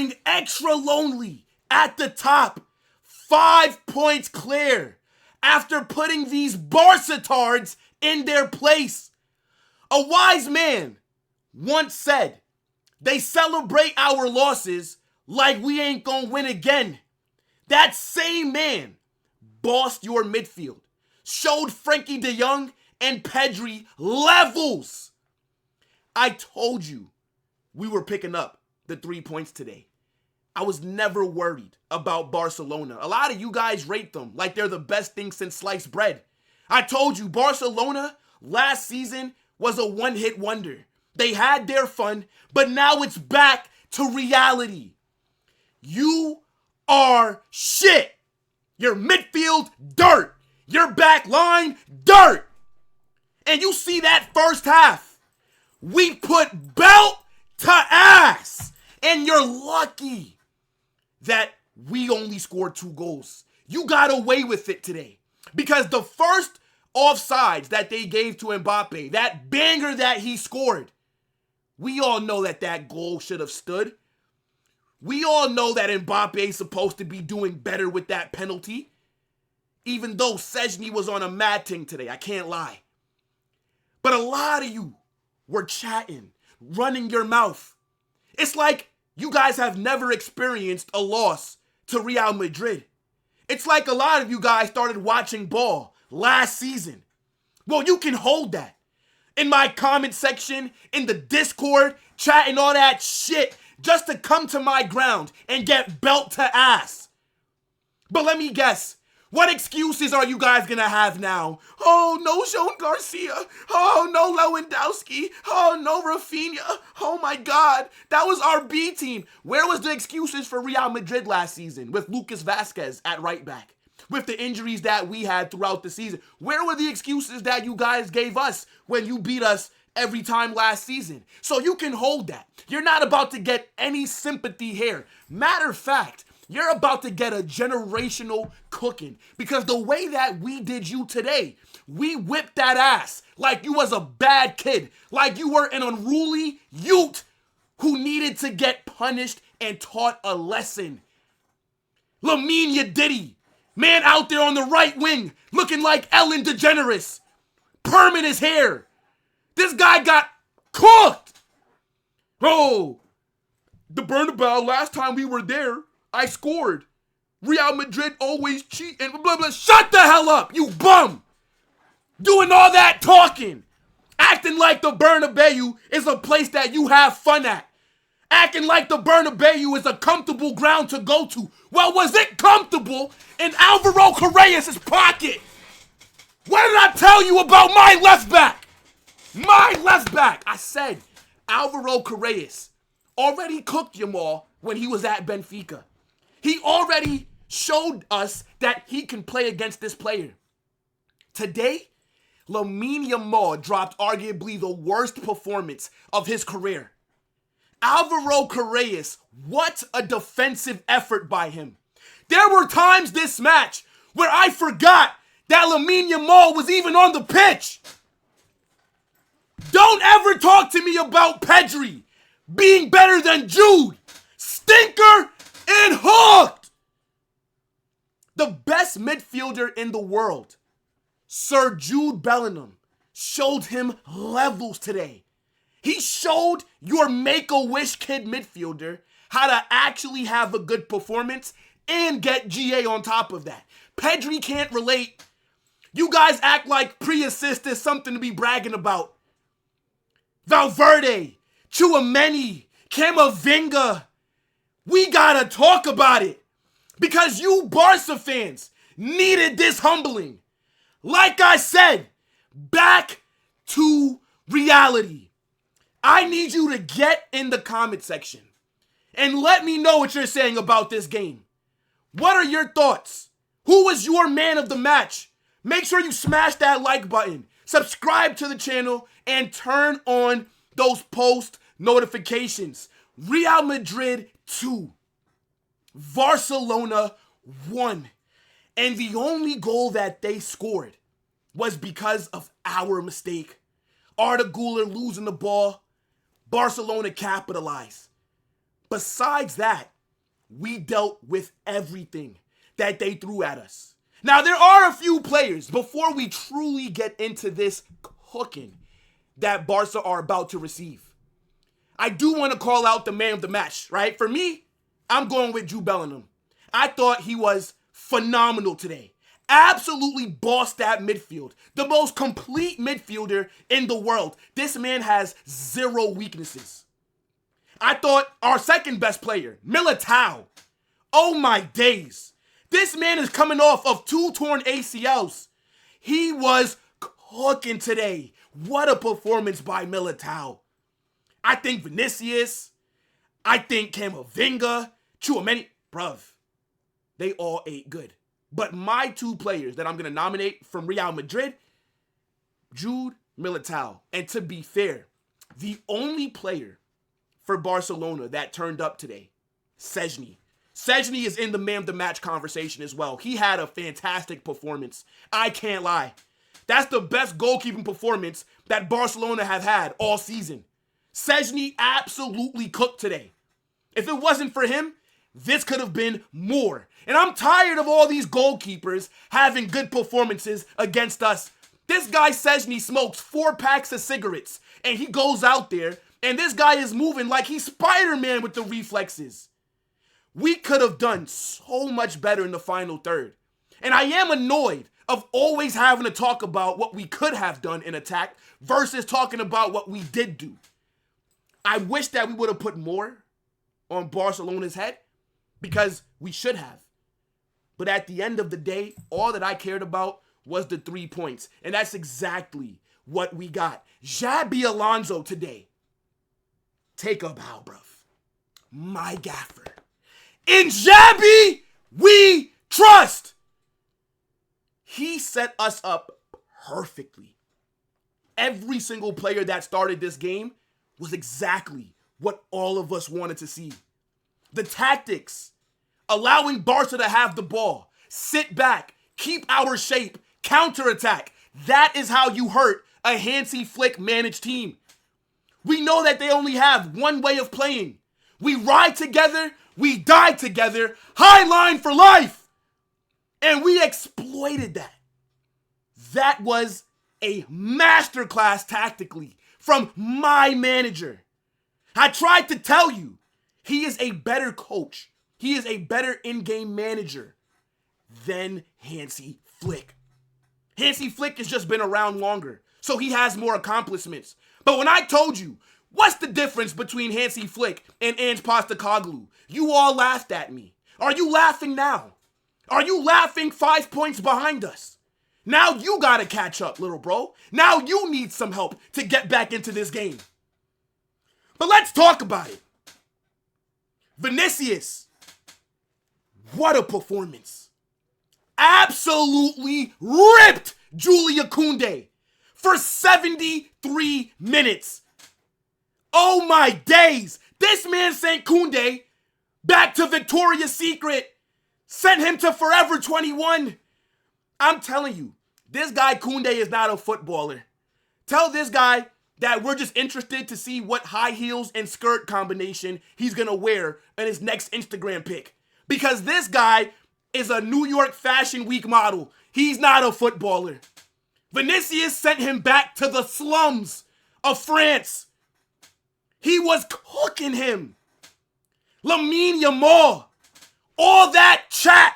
feeling extra lonely at the top, 5 points clear after putting these Barcetards in their place. A wise man once said, they celebrate our losses like we ain't gonna win again. That same man bossed your midfield, showed Frankie de Jong and Pedri levels. I told you we were picking up the 3 points today. I was never worried about Barcelona. A lot of you guys rate them like they're the best thing since sliced bread. I told you Barcelona last season was a one-hit wonder. They had their fun, but now it's back to reality. You are shit. Your midfield, dirt. Your back line, dirt. And you see that first half. We put belt to ass. And you're lucky that we only scored 2 goals. You got away with it today. Because the first offsides that they gave to Mbappé, that banger that he scored, we all know that that goal should have stood. We all know that Mbappé is supposed to be doing better with that penalty. Even though Szczęsny was on a mad thing today, I can't lie. But a lot of you were chatting, running your mouth. It's like you guys have never experienced a loss to Real Madrid. It's like a lot of you guys started watching ball last season. Well, you can hold that. In my comment section, in the Discord, chatting all that shit just to come to my ground and get belt to ass. But let me guess, what excuses are you guys gonna have now? Oh, no Joan Garcia. Oh, no Lewandowski. Oh, no Rafinha. Oh my God, that was our B team. Where was the excuses for Real Madrid last season with Lucas Vazquez at right back? With the injuries that we had throughout the season, where were the excuses that you guys gave us when you beat us every time last season? So you can hold that. You're not about to get any sympathy here. Matter of fact, you're about to get a generational cooking because the way that we did you today, we whipped that ass like you was a bad kid, like you were an unruly youth who needed to get punished and taught a lesson. Lamine Diddy. Man out there on the right wing, looking like Ellen DeGeneres. Perm in his hair. This guy got cooked. Oh, the Bernabéu, last time we were there, I scored. Real Madrid always cheat and blah, blah. Shut the hell up, you bum. Doing all that talking. Acting like the Bernabéu is a place that you have fun at. Acting like the Bernabéu is a comfortable ground to go to. Well, was it comfortable in Alvaro Correa's pocket? What did I tell you about my left back? My left back. I said Alvaro Correa's already cooked you all when he was at Benfica. He already showed us that he can play against this player. Today, Lamine Yamal dropped arguably the worst performance of his career. Alvaro Correa's, what a defensive effort by him. There were times this match where I forgot that Lamine Yamal was even on the pitch. Don't ever talk to me about Pedri being better than Jude. Stinker and hooked. The best midfielder in the world, Sir Jude Bellingham, showed him levels today. He showed your Make-A-Wish kid midfielder how to actually have a good performance and get GA on top of that. Pedri can't relate. You guys act like pre-assist is something to be bragging about. Valverde, Tchouaméni, Camavinga. We gotta talk about it because you Barca fans needed this humbling. Like I said, back to reality. I need you to get in the comment section and let me know what you're saying about this game. What are your thoughts? Who was your man of the match? Make sure you smash that like button, subscribe to the channel, and turn on those post notifications. Real Madrid 2, Barcelona 1. And the only goal that they scored was because of our mistake. Arda Güler losing the ball. Barcelona capitalized. Besides that, we dealt with everything that they threw at us. Now, there are a few players, before we truly get into this cooking that Barca are about to receive. I do want to call out the man of the match, right? For me, I'm going with Jude Bellingham. I thought he was phenomenal today. Absolutely bossed that midfield. The most complete midfielder in the world. This man has zero weaknesses. I thought our second best player, Militao. Oh my days. This man is coming off of 2 torn ACLs. He was cooking today. What a performance by Militao. I think Vinicius, I think Camavinga, Tchouaméni, bruv, they all ate good. But my 2 players that I'm going to nominate from Real Madrid, Jude, Militao. And to be fair, the only player for Barcelona that turned up today, Szczęsny. Szczęsny is in the man of the match conversation as well. He had a fantastic performance. I can't lie. That's the best goalkeeping performance that Barcelona have had all season. Szczęsny absolutely cooked today. If it wasn't for him, this could have been more. And I'm tired of all these goalkeepers having good performances against us. This guy Szczęsny smokes 4 packs of cigarettes, and he goes out there, and this guy is moving like he's Spider-Man with the reflexes. We could have done so much better in the final third. And I am annoyed of always having to talk about what we could have done in attack versus talking about what we did do. I wish that we would have put more on Barcelona's head because we should have. But at the end of the day, all that I cared about was the 3 points. And that's exactly what we got. Xabi Alonso today. Take a bow, bruv. My gaffer. In Xabi, we trust. He set us up perfectly. Every single player that started this game was exactly what all of us wanted to see. The tactics, allowing Barca to have the ball, sit back, keep our shape, counterattack. That is how you hurt a Hansi Flick managed team. We know that they only have one way of playing. We ride together, we die together, high line for life. And we exploited that. That was a masterclass tactically from my manager. I tried to tell you, he is a better coach. He is a better in-game manager than Hansi Flick. Hansi Flick has just been around longer, so he has more accomplishments. But when I told you, what's the difference between Hansi Flick and Ange Postecoglou, you all laughed at me. Are you laughing now? Are you laughing 5 points behind us? Now you gotta catch up, little bro. Now you need some help to get back into this game. But let's talk about it. Vinicius, what a performance. Absolutely ripped Julia Koundé for 73 minutes. Oh my days. This man sent Koundé back to Victoria's Secret. Sent him to Forever 21. I'm telling you, this guy Koundé is not a footballer. Tell this guy that we're just interested to see what high heels and skirt combination he's gonna wear in his next Instagram pic. Because this guy is a New York Fashion Week model. He's not a footballer. Vinicius sent him back to the slums of France. He was cooking him. Lamine Yamal, all that chat.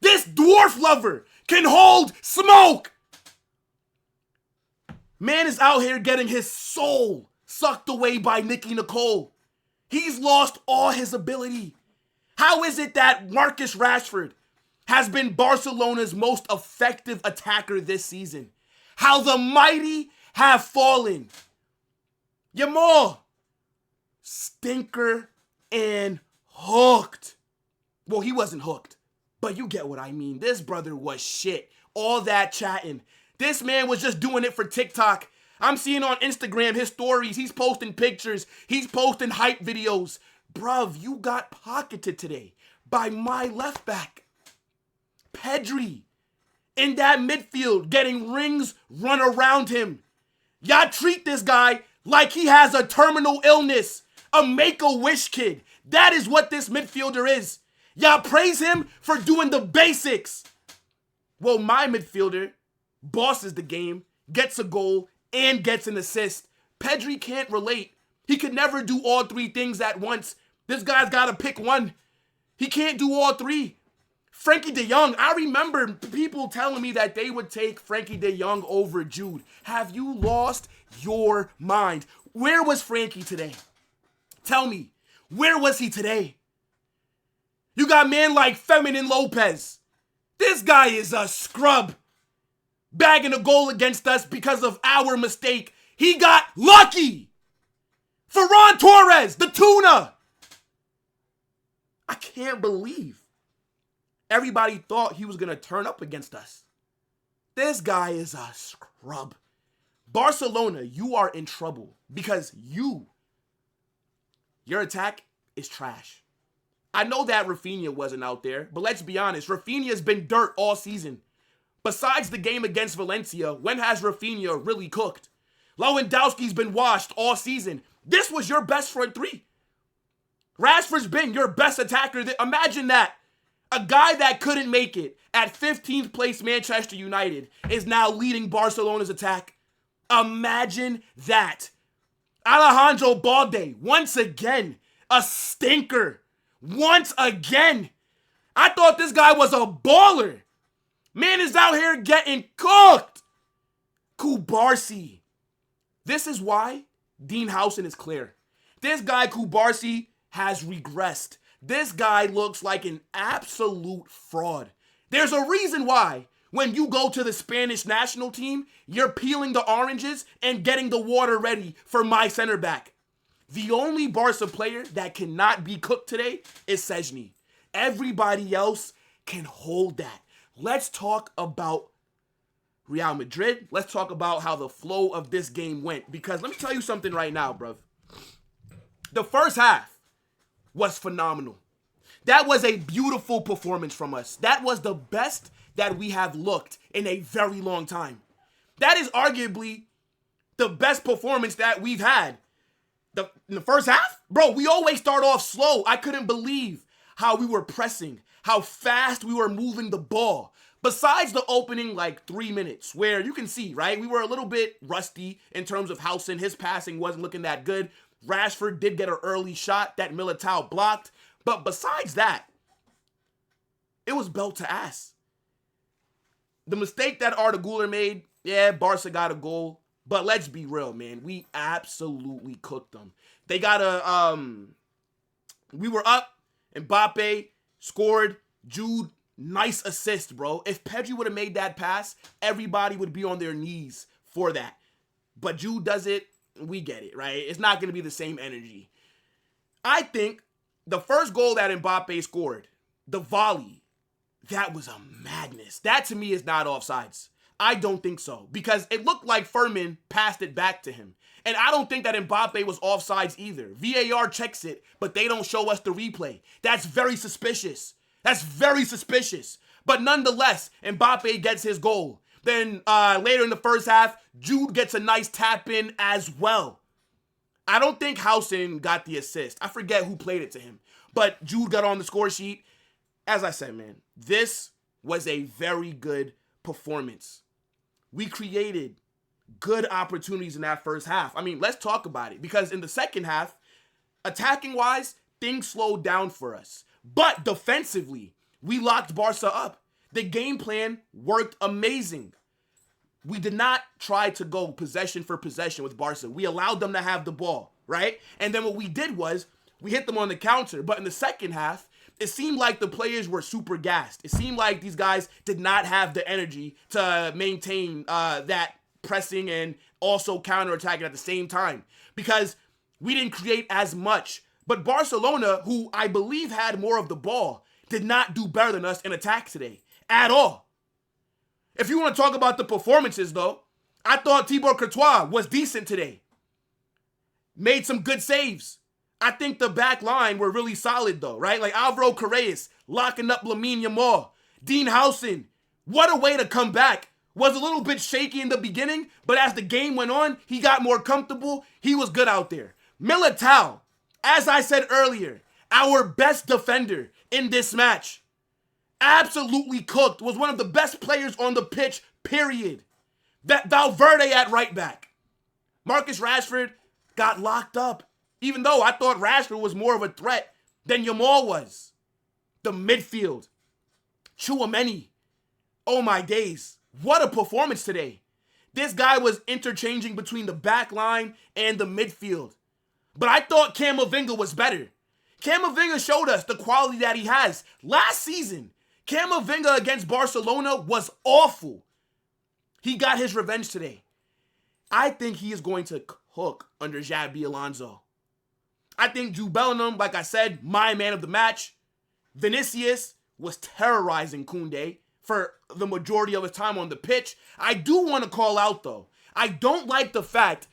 This dwarf lover can hold smoke. Man is out here getting his soul sucked away by Nicky Nicole. He's lost all his ability. How is it that Marcus Rashford has been Barcelona's most effective attacker this season? How the mighty have fallen. Yamal, stinker and hooked. Well, he wasn't hooked, but you get what I mean. This brother was shit. All that chatting. This man was just doing it for TikTok. I'm seeing on Instagram his stories. He's posting pictures. He's posting hype videos. Bruv, you got pocketed today by my left back. Pedri in that midfield getting rings run around him. Y'all treat this guy like he has a terminal illness, a make-a-wish kid. That is what this midfielder is. Y'all praise him for doing the basics. Well, my midfielder bosses the game, gets a goal, and gets an assist. Pedri can't relate. He could never do all three things at once. This guy's got to pick one. He can't do all three. Frankie de Jong, I remember people telling me that they would take Frankie de Jong over Jude. Have you lost your mind? Where was Frankie today? Tell me, where was he today? You got man like Feminine Lopez. This guy is a scrub. Bagging a goal against us because of our mistake. He got lucky. Ferran Torres, the tuna. I can't believe everybody thought he was going to turn up against us. This guy is a scrub. Barcelona, you are in trouble because your attack is trash. I know that Rafinha wasn't out there, but let's be honest. Rafinha's been dirt all season. Besides the game against Valencia, when has Rafinha really cooked? Lewandowski's been washed all season. This was your best front three. Rashford's been your best attacker. Imagine that. A guy that couldn't make it at 15th place Manchester United is now leading Barcelona's attack. Imagine that. Alejandro Balde, once again, a stinker. Once again. I thought this guy was a baller. Man is out here getting cooked. Kubarsi. This is why Dean Howson is clear. This guy, Kubarsi, has regressed. This guy looks like an absolute fraud. There's a reason why when you go to the Spanish national team, you're peeling the oranges and getting the water ready for my center back. The only Barca player that cannot be cooked today is Szczęsny. Everybody else can hold that. Let's talk about Real Madrid. Let's talk about how the flow of this game went. Because let me tell you something right now, bruv. The first half was phenomenal. That was a beautiful performance from us. That was the best that we have looked in a very long time. That is arguably the best performance that we've had. In the first half, bro, we always start off slow. I couldn't believe how we were pressing, how fast we were moving the ball. Besides the opening, 3 minutes, where you can see, right, we were a little bit rusty in terms of Howson. His passing wasn't looking that good. Rashford did get an early shot that Militao blocked. But besides that, it was belt to ass. The mistake that Arda Güler made, yeah, Barca got a goal. But let's be real, man. We absolutely cooked them. They got we were up. Mbappe scored. Jude, nice assist, bro. If Pedri would have made that pass, everybody would be on their knees for that. But Jude does it. We get it, right? It's not going to be the same energy. I think the first goal that Mbappe scored, the volley, that was a madness. That, to me, is not offsides. I don't think so, because it looked like Furman passed it back to him. And I don't think that Mbappe was offsides either. VAR checks it, but they don't show us the replay. That's very suspicious. That's very suspicious. But nonetheless, Mbappe gets his goal. Then later in the first half, Jude gets a nice tap in as well. I don't think Howson got the assist. I forget who played it to him. But Jude got on the score sheet. As I said, man, this was a very good performance. We created good opportunities in that first half. I mean, let's talk about it. Because in the second half, attacking-wise, things slowed down for us. But defensively, we locked Barca up. The game plan worked amazing. We did not try to go possession for possession with Barca. We allowed them to have the ball, right? And then what we did was we hit them on the counter. But in the second half, it seemed like the players were super gassed. It seemed like these guys did not have the energy to maintain that pressing and also counterattacking at the same time because we didn't create as much. But Barcelona, who I believe had more of the ball, did not do better than us in attack today at all. If you want to talk about the performances, though, I thought Thibaut Courtois was decent today. Made some good saves. I think the back line were really solid, though, right? Like Alvaro Carreras locking up Lamine Yamal. Dean Howson, what a way to come back. Was a little bit shaky in the beginning, but as the game went on, he got more comfortable. He was good out there. Militao, as I said earlier, our best defender in this match. Absolutely cooked. Was one of the best players on the pitch, period. That Valverde at right back. Marcus Rashford got locked up. Even though I thought Rashford was more of a threat than Yamal was. The midfield. Tchouaméni. Oh my days. What a performance today. This guy was interchanging between the back line and the midfield. But I thought Camavinga was better. Camavinga showed us the quality that he has. Last season, Camavinga against Barcelona was awful. He got his revenge today. I think he is going to cook under Xabi Alonso. I think Jude Bellingham, like I said, my man of the match. Vinicius was terrorizing Koundé for the majority of his time on the pitch. I do want to call out, though, I don't like the fact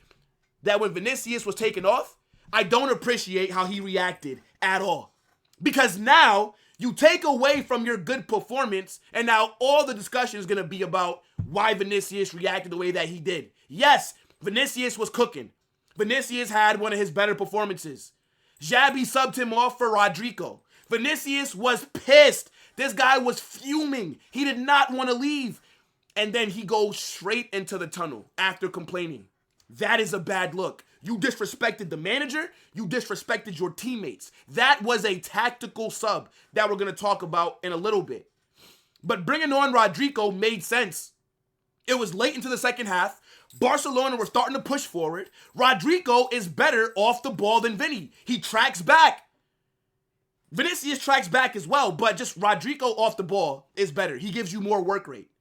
that when Vinicius was taken off, I don't appreciate how he reacted at all. Because now you take away from your good performance, and now all the discussion is going to be about why Vinicius reacted the way that he did. Yes, Vinicius was cooking. Vinicius had one of his better performances. Xabi subbed him off for Rodrigo. Vinicius was pissed. This guy was fuming. He did not want to leave. And then he goes straight into the tunnel after complaining. That is a bad look. You disrespected the manager. You disrespected your teammates. That was a tactical sub that we're going to talk about in a little bit. But bringing on Rodrigo made sense. It was late into the second half. Barcelona were starting to push forward. Rodrigo is better off the ball than Vinny. He tracks back. Vinicius tracks back as well, but just Rodrigo off the ball is better. He gives you more work rate.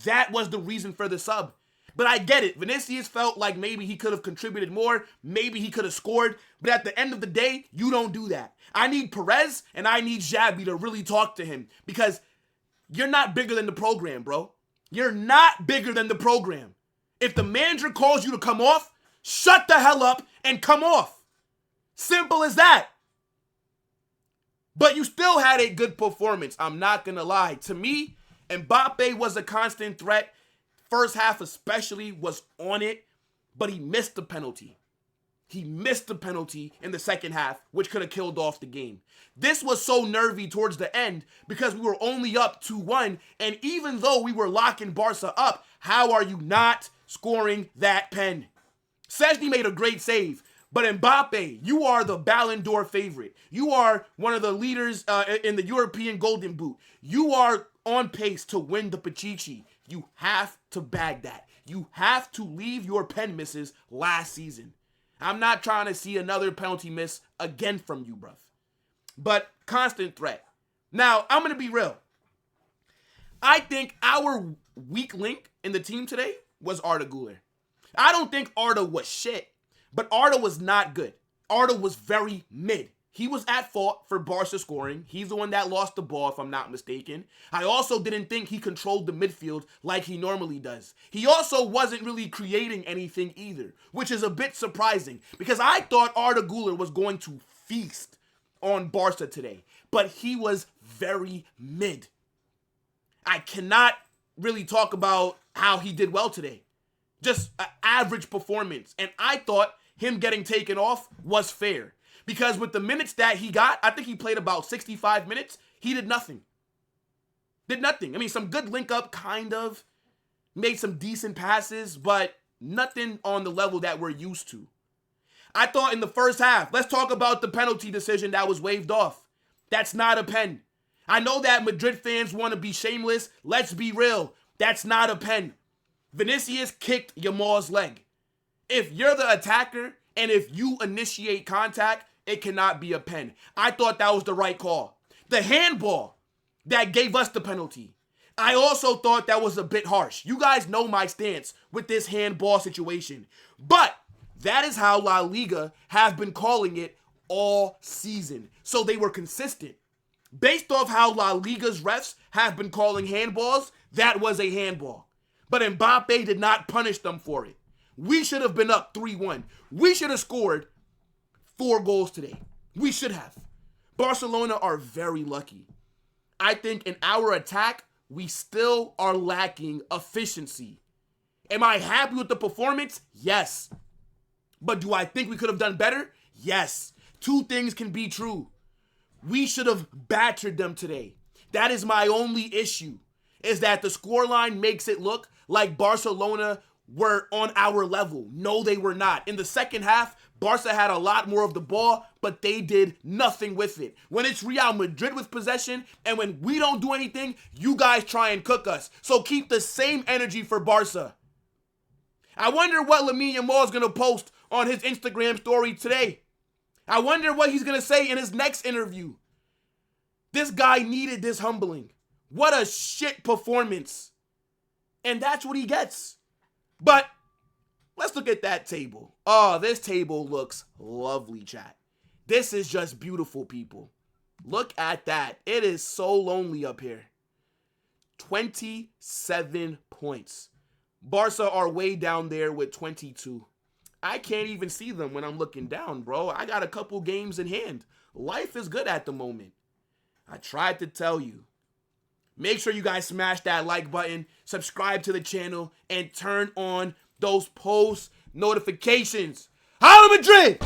That was the reason for the sub. But I get it. Vinicius felt like maybe he could have contributed more. Maybe he could have scored. But at the end of the day, you don't do that. I need Perez and I need Xabi to really talk to him because you're not bigger than the program, bro. You're not bigger than the program. If the manager calls you to come off, shut the hell up and come off. Simple as that. But you still had a good performance. I'm not going to lie. To me, Mbappé was a constant threat. First half especially was on it, but he missed the penalty. He missed the penalty in the second half, which could have killed off the game. This was so nervy towards the end because we were only up 2-1, and even though we were locking Barca up, how are you not scoring that pen? Szczęsny made a great save, but Mbappé, you are the Ballon d'Or favorite. You are one of the leaders in the European Golden Boot. You are on pace to win the Pichichi. You have to bag that. You have to leave your pen misses last season. I'm not trying to see another penalty miss again from you, bruv. But constant threat. Now, I'm going to be real. I think our weak link in the team today was Arda Güler. I don't think Arda was shit, but Arda was not good. Arda was very mid. He was at fault for Barca scoring. He's the one that lost the ball, if I'm not mistaken. I also didn't think he controlled the midfield like he normally does. He also wasn't really creating anything either, which is a bit surprising because I thought Arda Güler was going to feast on Barca today, but he was very mid. I cannot really talk about how he did well today. Just an average performance. And I thought him getting taken off was fair. Because with the minutes that he got, I think he played about 65 minutes. He did nothing. Did nothing. I mean, some good link up, kind of. Made some decent passes, but nothing on the level that we're used to. I thought in the first half, let's talk about the penalty decision that was waved off. That's not a pen. I know that Madrid fans want to be shameless. Let's be real. That's not a pen. Vinicius kicked Yamal's leg. If you're the attacker and if you initiate contact, it cannot be a pen. I thought that was the right call. The handball that gave us the penalty, I also thought that was a bit harsh. You guys know my stance with this handball situation. But that is how La Liga have been calling it all season. So they were consistent. Based off how La Liga's refs have been calling handballs, that was a handball. But Mbappé did not punish them for it. We should have been up 3-1. We should have scored 4 goals today. We should have. Barcelona are very lucky. I think in our attack, we still are lacking efficiency. Am I happy with the performance? Yes. But do I think we could have done better? Yes. 2 things can be true. We should have battered them today. That is my only issue, is that the scoreline makes it look like Barcelona were on our level. No, they were not. In the second half, Barca had a lot more of the ball, but they did nothing with it. When it's Real Madrid with possession, and when we don't do anything, you guys try and cook us. So keep the same energy for Barca. I wonder what Lamine Yamal is going to post on his Instagram story today. I wonder what he's going to say in his next interview. This guy needed this humbling. What a shit performance. And that's what he gets. But let's look at that table. Oh, this table looks lovely, chat. This is just beautiful, people. Look at that. It is so lonely up here. 27 points. Barca are way down there with 22. I can't even see them when I'm looking down, bro. I got a couple games in hand. Life is good at the moment. I tried to tell you. Make sure you guys smash that like button, subscribe to the channel, and turn on those post notifications. Holla Madrid!